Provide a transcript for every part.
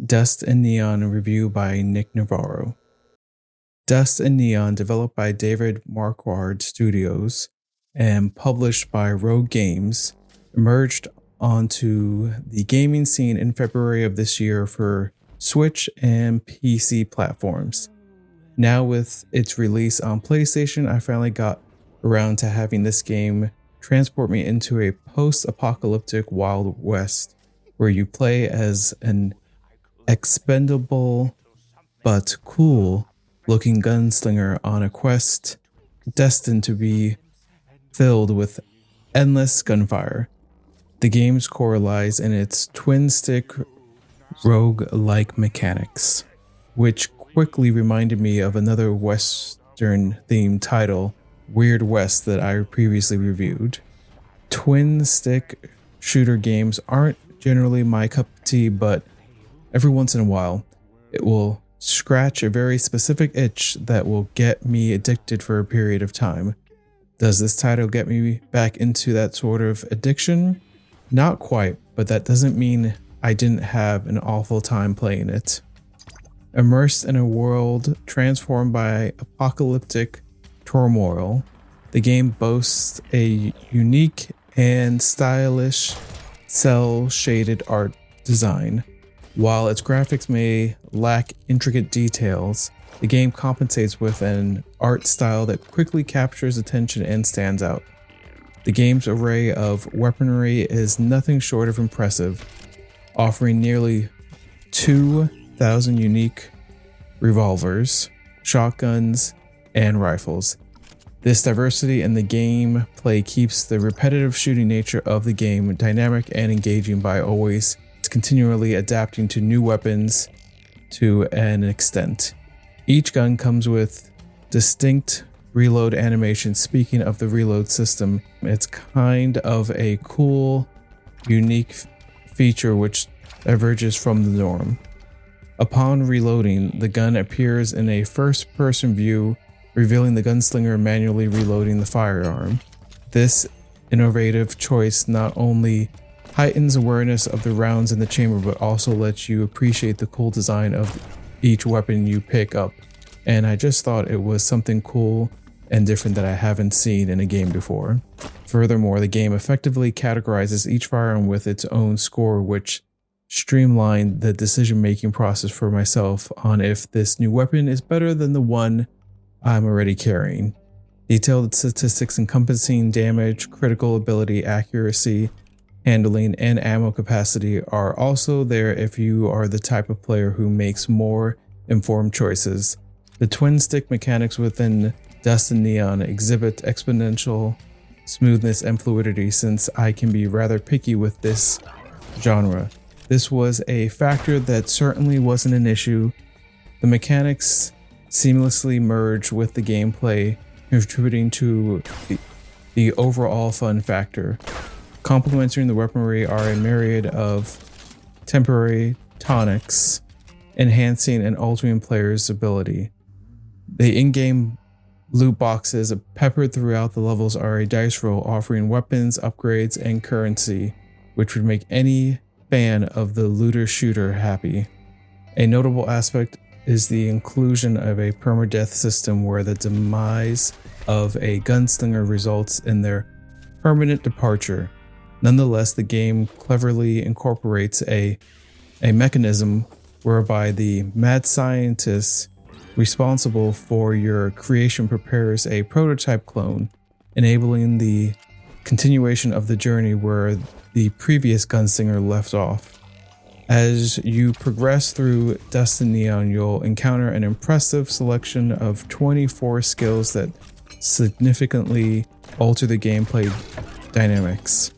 Dust and Neon review by Nick Navarro. Dust and Neon, developed by David Marquardt Studios and published by Rogue Games, emerged onto the gaming scene in February of this year for Switch and PC platforms. Now with its release on PlayStation, I finally got around to having this game transport me into a post-apocalyptic Wild West where you play as an expendable but cool looking gunslinger on a quest destined to be filled with endless gunfire. The game's core lies in its twin-stick rogue-like mechanics, which quickly reminded me of another Western-themed title, Weird West, that I previously reviewed. Twin-stick shooter games aren't generally my cup of tea, but every once in a while, it will scratch a very specific itch that will get me addicted for a period of time. Does this title get me back into that sort of addiction? Not quite, but that doesn't mean I didn't have an awful time playing it. Immersed in a world transformed by apocalyptic turmoil, the game boasts a unique and stylish cel-shaded art design. While its graphics may lack intricate details, the game compensates with an art style that quickly captures attention and stands out. The game's array of weaponry is nothing short of impressive, offering nearly 2,000 unique revolvers, shotguns, and rifles. This diversity in the gameplay keeps the repetitive shooting nature of the game dynamic and engaging by always continually adapting to new weapons to an extent. Each gun comes with distinct reload animations. Speaking of the reload system, it's kind of a cool, unique feature which diverges from the norm. Upon reloading, the gun appears in a first-person view, revealing the gunslinger manually reloading the firearm. This innovative choice not only heightens awareness of the rounds in the chamber, but also lets you appreciate the cool design of each weapon you pick up. And I just thought it was something cool and different that I haven't seen in a game before. Furthermore, the game effectively categorizes each firearm with its own score, which streamlined the decision-making process for myself on if this new weapon is better than the one I'm already carrying. Detailed statistics encompassing damage, critical ability, accuracy, handling, and ammo capacity are also there if you are the type of player who makes more informed choices. The twin stick mechanics within Dust and Neon exhibit exponential smoothness and fluidity, since I can be rather picky with this genre. This was a factor that certainly wasn't an issue. The mechanics seamlessly merge with the gameplay, contributing to the overall fun factor. Complementing the weaponry are a myriad of temporary tonics, enhancing and altering players' ability. The in-game loot boxes peppered throughout the levels are a dice roll, offering weapons, upgrades, and currency, which would make any fan of the looter-shooter happy. A notable aspect is the inclusion of a permadeath system where the demise of a gunslinger results in their permanent departure. Nonetheless, the game cleverly incorporates a mechanism whereby the mad scientist responsible for your creation prepares a prototype clone, enabling the continuation of the journey where the previous gunslinger left off. As you progress through Dust and Neon, you'll encounter an impressive selection of 24 skills that significantly alter the gameplay dynamics.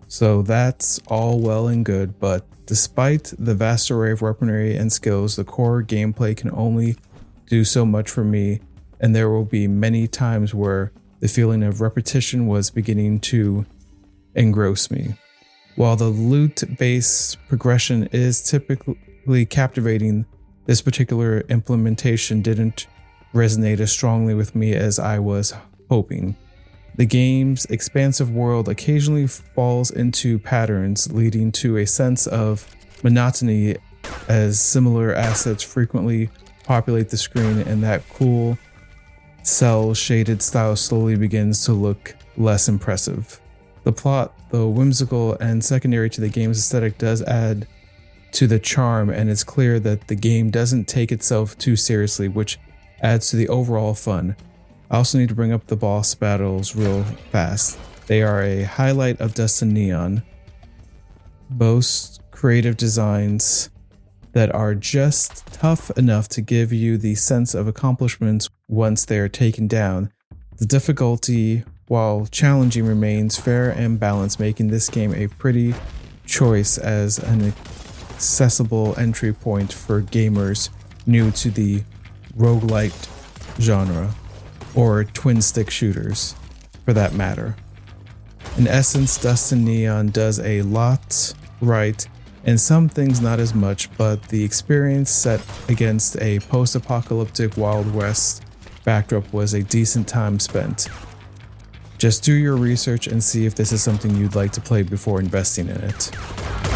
So that's all well and good, but despite the vast array of weaponry and skills, the core gameplay can only do so much for me, and there will be many times where the feeling of repetition was beginning to engross me. While the loot-based progression is typically captivating, this particular implementation didn't resonate as strongly with me as I was hoping. The game's expansive world occasionally falls into patterns, leading to a sense of monotony as similar assets frequently populate the screen and that cool cell shaded style slowly begins to look less impressive. The plot, though whimsical and secondary to the game's aesthetic, does add to the charm, and it's clear that the game doesn't take itself too seriously, which adds to the overall fun. I also need to bring up the boss battles real fast. They are a highlight of Dust and Neon. Boast creative designs that are just tough enough to give you the sense of accomplishment once they are taken down. The difficulty, while challenging, remains fair and balanced, making this game a pretty choice as an accessible entry point for gamers new to the roguelike genre, or twin stick shooters for that matter. In essence, Dust and Neon does a lot right and some things not as much, but the experience set against a post-apocalyptic Wild West backdrop was a decent time spent. Just do your research and see if this is something you'd like to play before investing in it.